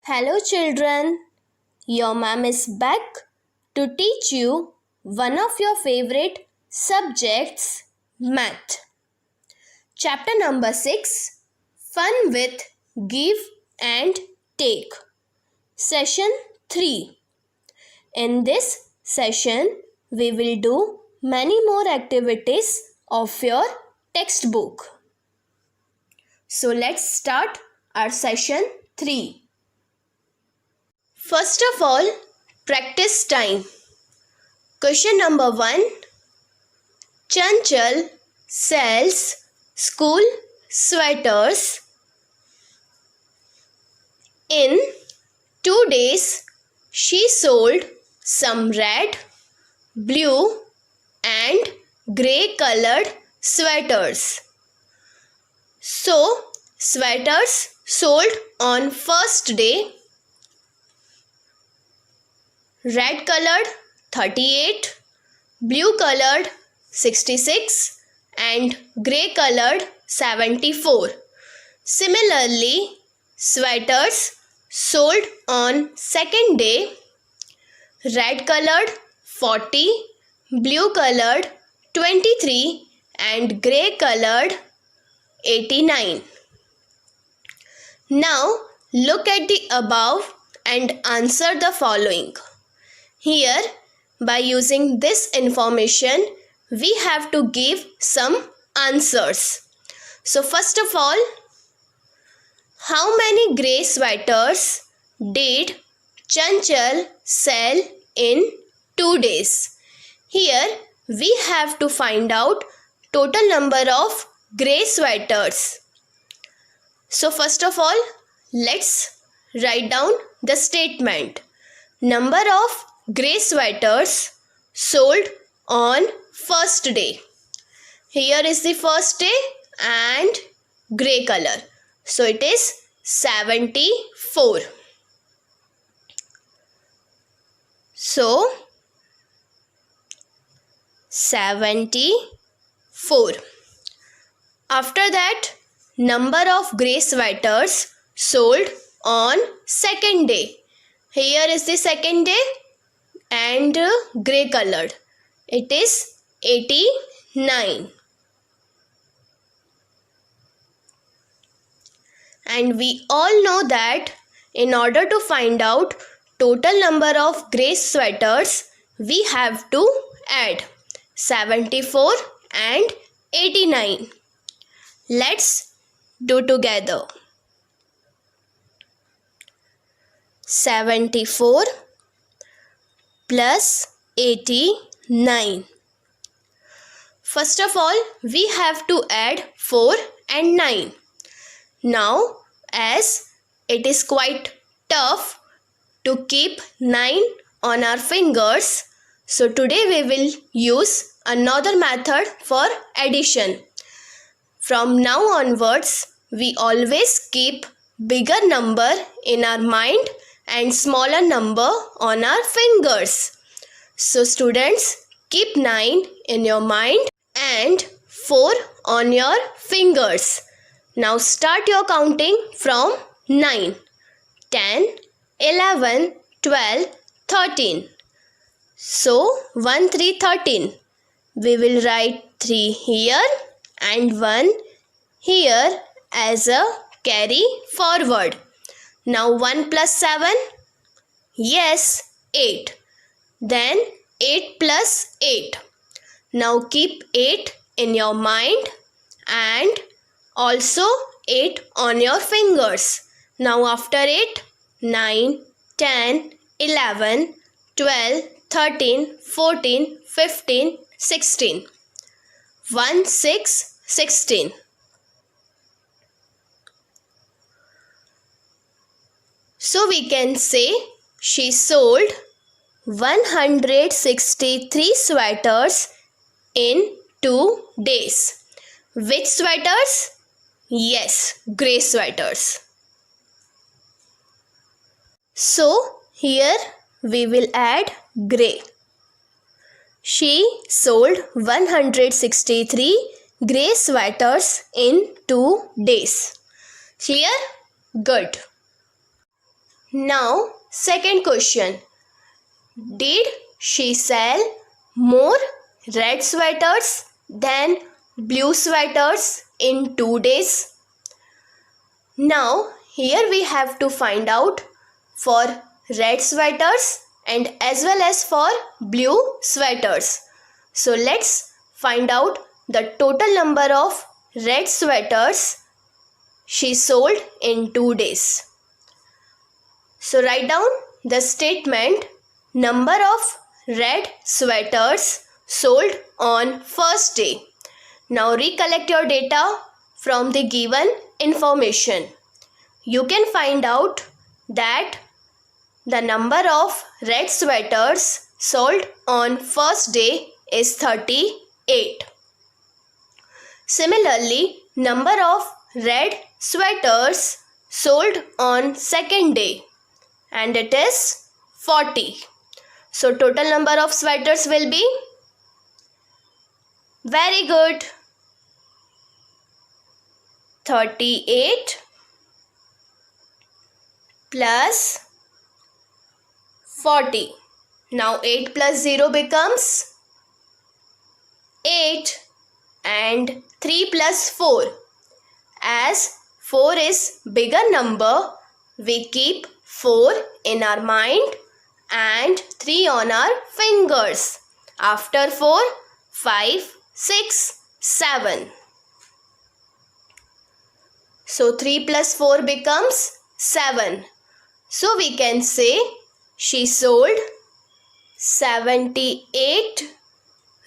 Hello children, your ma'am is back to teach you one of your favorite subjects, math. Chapter number 6, Fun with Give and Take. Session 3. In this session, we will do many more activities of your textbook. So let's start our session 3. First of all, practice time. Question number 1. Chanchal sells school sweaters. In 2 days, she sold some red, blue and grey colored sweaters. So, sweaters sold on first day. Red colored 38, blue colored 66 and grey colored 74. Similarly, sweaters sold on second day. Red colored 40, blue colored 23 and grey colored 89. Now look at the above and answer the following. Here, by using this information, we have to give some answers. So first of all, how many grey sweaters did Chanchal sell in 2 days? Here, we have to find out total number of grey sweaters. So first of all, let's write down the statement. Number of grey sweaters sold on first day. Here is the first day and grey color. So it is 74. So 74. After that, number of grey sweaters sold on second day. Here is the second day and grey colored. It is 89. And we all know that in order to find out total number of grey sweaters, we have to add 74 and 89. Let's do together. 74 plus 89. First of all, we have to add 4 and 9. Now, as it is quite tough to keep 9 on our fingers, so today we will use another method for addition. From now onwards, we always keep bigger number in our mind and smaller number on our fingers. So students, keep 9 in your mind and 4 on your fingers. Now start your counting from 9, 10, 11, 12, 13. So 1, 3, 13. We will write 3 here and 1 here as a carry forward. Now 1 plus 7, yes, 8. Then 8 plus 8. Now keep 8 in your mind and also 8 on your fingers. Now after 8, 9, 10, 11, 12, 13, 14, 15, 16. 1, 6, 16. So we can say she sold 163 sweaters in 2 days. Which sweaters? Yes, grey sweaters. So here we will add grey. She sold 163 grey sweaters in 2 days. Clear? Good. Now, second question. Did she sell more red sweaters than blue sweaters in 2 days? Now, here we have to find out for red sweaters and as well as for blue sweaters. So, let's find out the total number of red sweaters she sold in 2 days. So, write down the statement number of red sweaters sold on first day. Now recollect your data from the given information. You can find out that the number of red sweaters sold on first day is 38. Similarly, number of red sweaters sold on second day, and it is 40. So total number of sweaters will be, very good, 38 plus 40. Now 8 plus 0 becomes 8 and 3 plus 4. As 4 is bigger number, we keep 4 in our mind and 3 on our fingers. After 4, 5, 6, 7. So 3 plus 4 becomes 7. So we can say she sold 78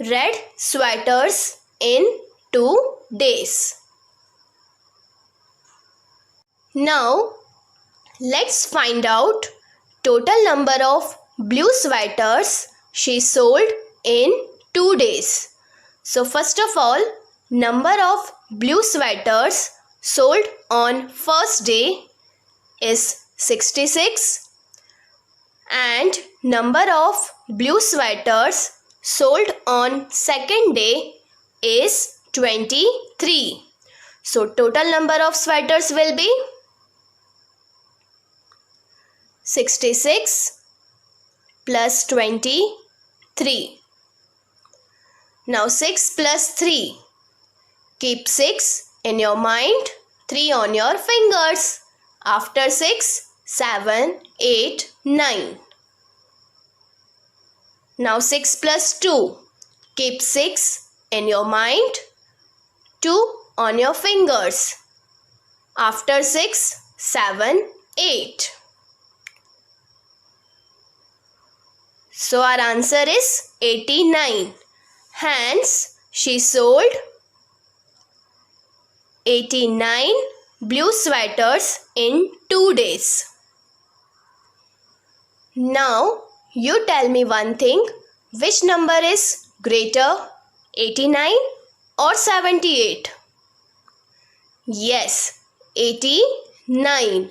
red sweaters in 2 days. Now let's find out total number of blue sweaters she sold in 2 days. So first of all, number of blue sweaters sold on first day is 66 and number of blue sweaters sold on second day is 23. So total number of sweaters will be 66 plus 23. Now 6 plus 3. Keep 6 in your mind, 3 on your fingers. After 6, 7, 8, 9. Now 6 plus 2. Keep 6 in your mind, 2 on your fingers. After 6, 7, 8. So our answer is 89. Hence, she sold 89 blue sweaters in 2 days. Now, you tell me one thing. Which number is greater, 89 or 78? Yes, 89.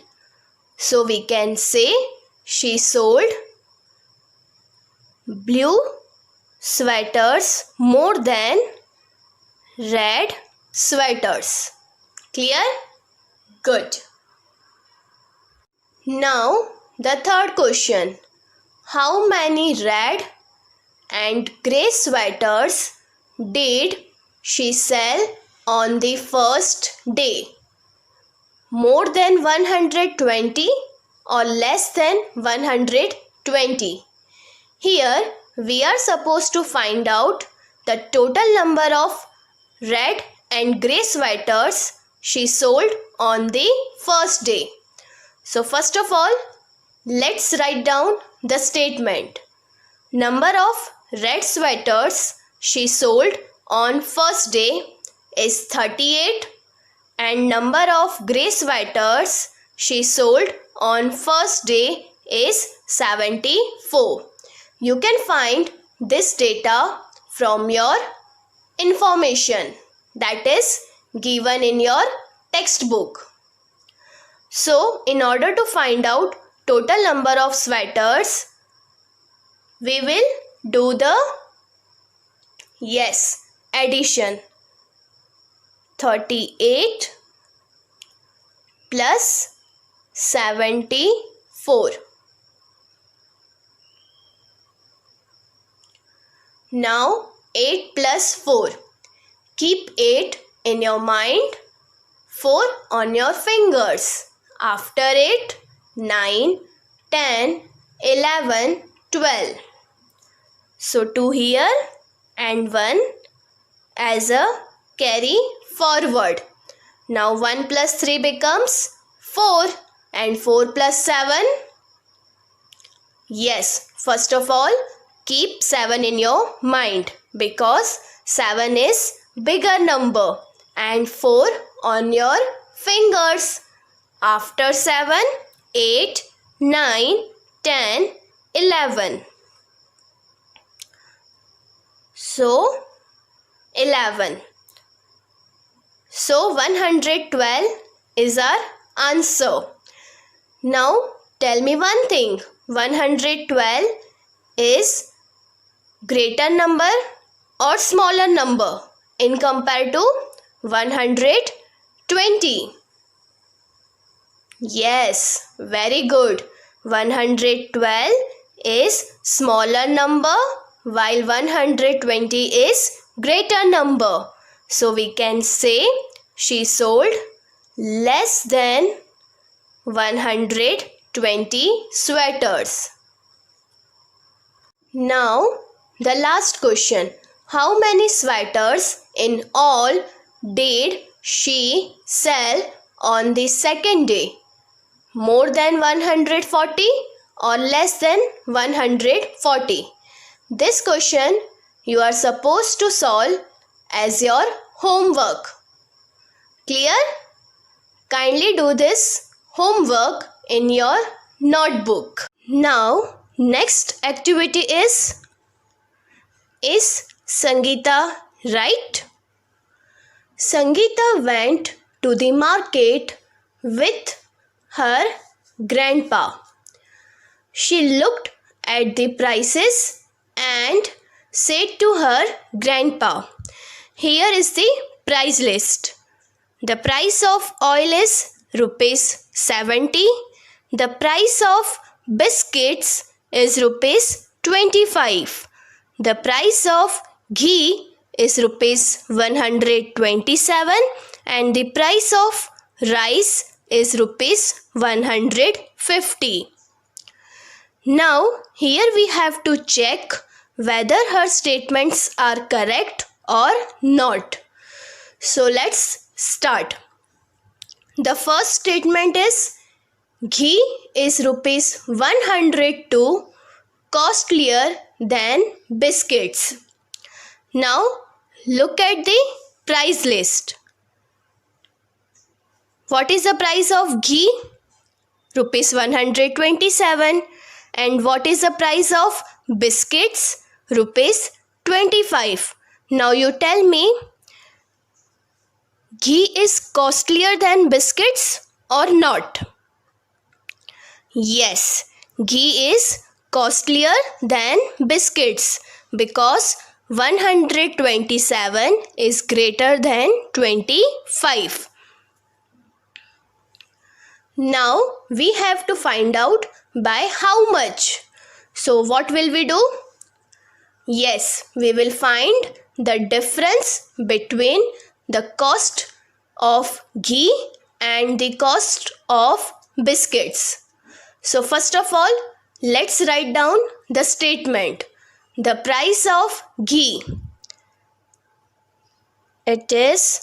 So we can say she sold blue sweaters more than red sweaters. Clear? Good. Now the third question. How many red and grey sweaters did she sell on the first day? More than 120 or less than 120? Here we are supposed to find out the total number of red and grey sweaters she sold on the first day. So first of all, let's write down the statement. Number of red sweaters she sold on first day is 38 and number of grey sweaters she sold on first day is 74. You can find this data from your information that is given in your textbook. So, in order to find out total number of sweaters, we will do the addition. 38 plus 74 4. Now 8 plus 4. Keep 8 in your mind, 4 on your fingers. After 8, 9, 10, 11, 12. So 2 here and 1 as a carry forward. Now 1 plus 3 becomes 4 and 4 plus 7. Yes, first of all, keep 7 in your mind because 7 is bigger number and 4 on your fingers. After 7, 8, 9, 10, 11. So 11. So 112 is our answer. Now tell me one thing. 112 is greater number or smaller number in compared to 120? Yes, very good. 112 is smaller number while 120 is greater number. So we can say she sold less than 120 sweaters. Now the last question. How many sweaters in all did she sell on the second day? More than 140 or less than 140? This question you are supposed to solve as your homework. Clear? Kindly do this homework in your notebook. Now, next activity is Sangeeta right? Sangeeta went to the market with her grandpa. She looked at the prices and said to her grandpa, "Here is the price list. The price of oil is rupees 70. The price of biscuits is rupees 25. The price of ghee is rupees 127 and the price of rice is rupees 150. Now here we have to check whether her statements are correct or not. So let's start. The first statement is ghee is rupees 102 costlier than biscuits. Now look at the price list. What is the price of ghee? Rupees 127. And what is the price of biscuits? Rupees 25. Now you tell me, ghee is costlier than biscuits or not? Yes, ghee is costlier than biscuits because 127 is greater than 25. Now we have to find out by how much. So what will we do? Yes, we will find the difference between the cost of ghee and the cost of biscuits. So first of all, let's write down the statement. The price of ghee. It is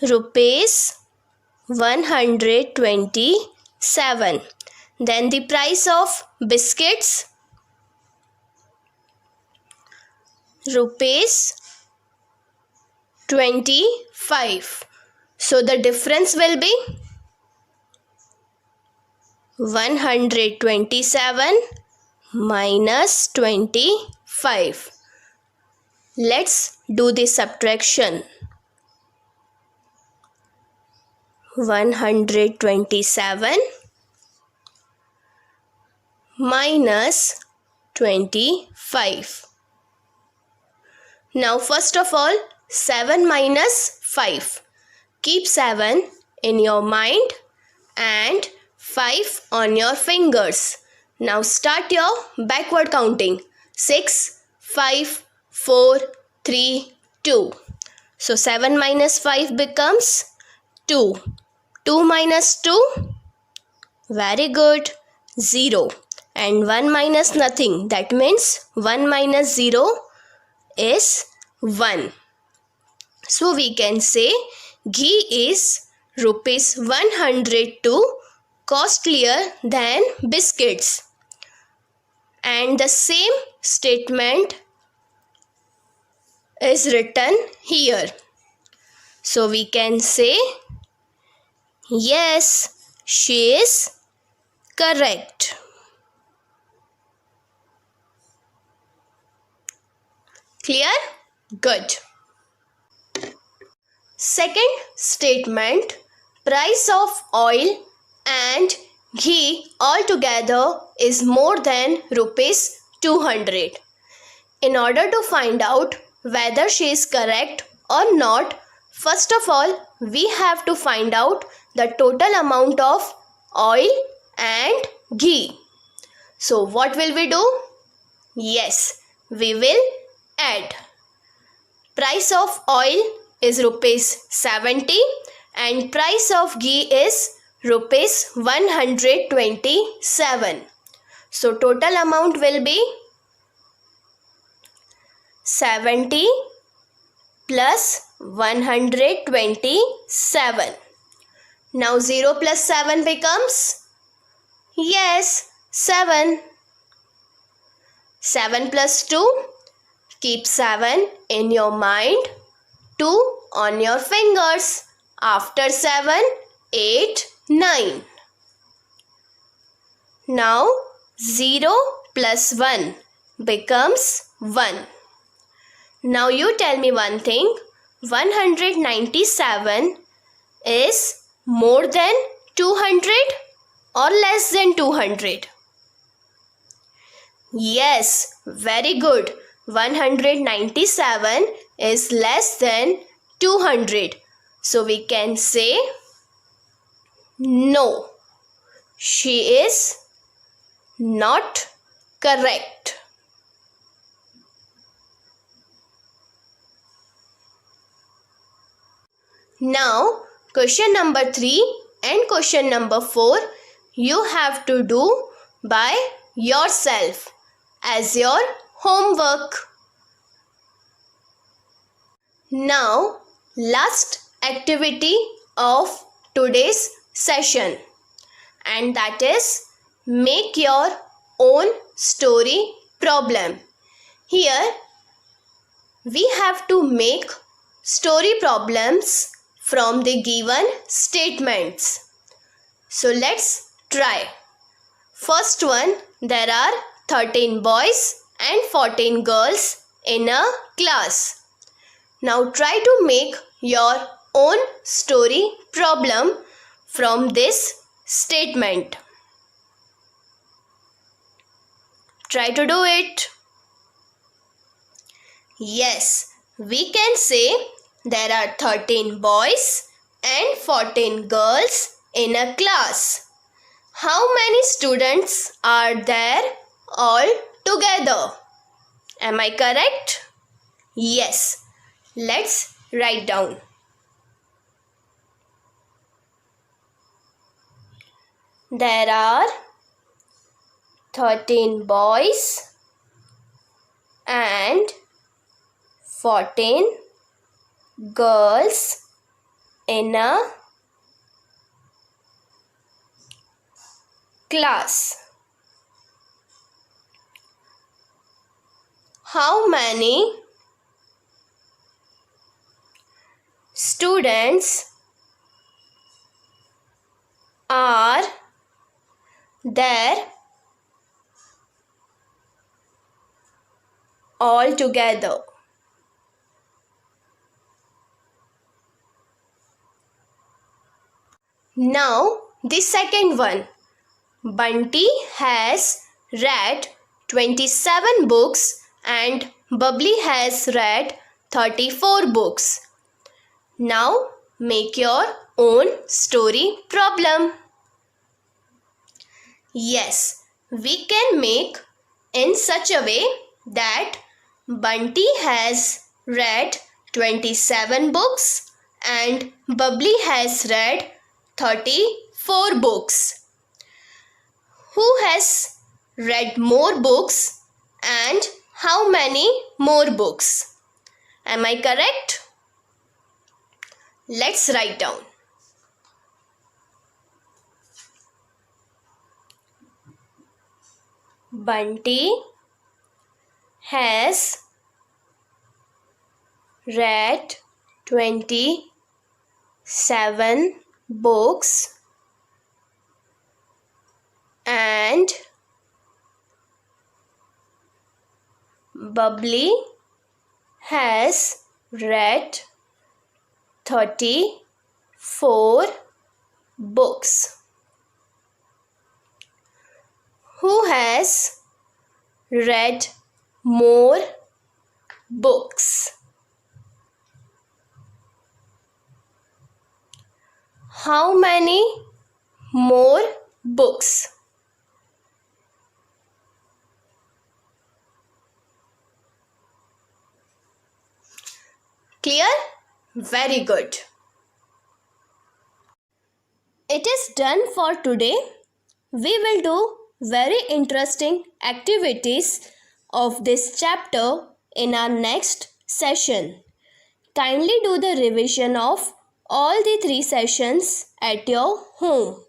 rupees 127. Then the price of biscuits, rupees 25. So the difference will be 127 minus 25. Let's do the subtraction. 127 minus 25. Now first of all, 7 minus 5. Keep 7 in your mind and 5 on your fingers. Now start your backward counting. 6, 5, 4, 3, 2. So 7 minus 5 becomes 2. 2 minus 2? Very good. 0. And 1 minus nothing. That means 1 minus 0 is 1. So we can say ghee is rupees 102 costlier than biscuits. And the same statement is written here. So we can say yes, she is correct. Clear? Good. Second statement, price of oil and ghee altogether is more than rupees 200. In order to find out whether she is correct or not, first of all, we have to find out the total amount of oil and ghee. So what will we do? Yes, we will add. Price of oil is rupees 70 and price of ghee is rupees 127. So total amount will be 70 plus 127. Now 0 plus 7 becomes, yes, 7. 7 plus 2, keep 7 in your mind, 2 on your fingers. After 7, 8, 9. Now 0 plus 1 becomes 1. Now you tell me one thing, 197 is more than 200 or less than 200? Yes, very good. 197 is less than 200. So we can say no, she is not correct. Now question number 3 and question number 4 you have to do by yourself as your homework. Now last activity of today's session, and that is make your own story problem. Here we have to make story problems from the given statements. So let's try. First one, there are 13 boys and 14 girls in a class. Now try to make your own story problem from this statement. Try to do it. Yes, we can say there are 13 boys and 14 girls in a class. How many students are there all together? Am I correct? Yes. Let's write down. There are 13 boys and 14 girls in a class. How many students are there all together? Now the second one. Bunty has read 27 books and Bubbly has read 34 books. Now make your own story problem. Yes, we can make in such a way that Bunty has read 27 books and Bubbly has read 34 books. Who has read more books and how many more books? Am I correct? Let's write down. Bunty has read 27 books and Bubbly has read 34 books. Who has read more books? How many more books? Clear? Very good. It is done for today. We will do very interesting activities of this chapter in our next session. Kindly do the revision of all the 3 sessions at your home.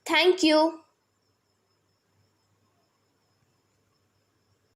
Thank you.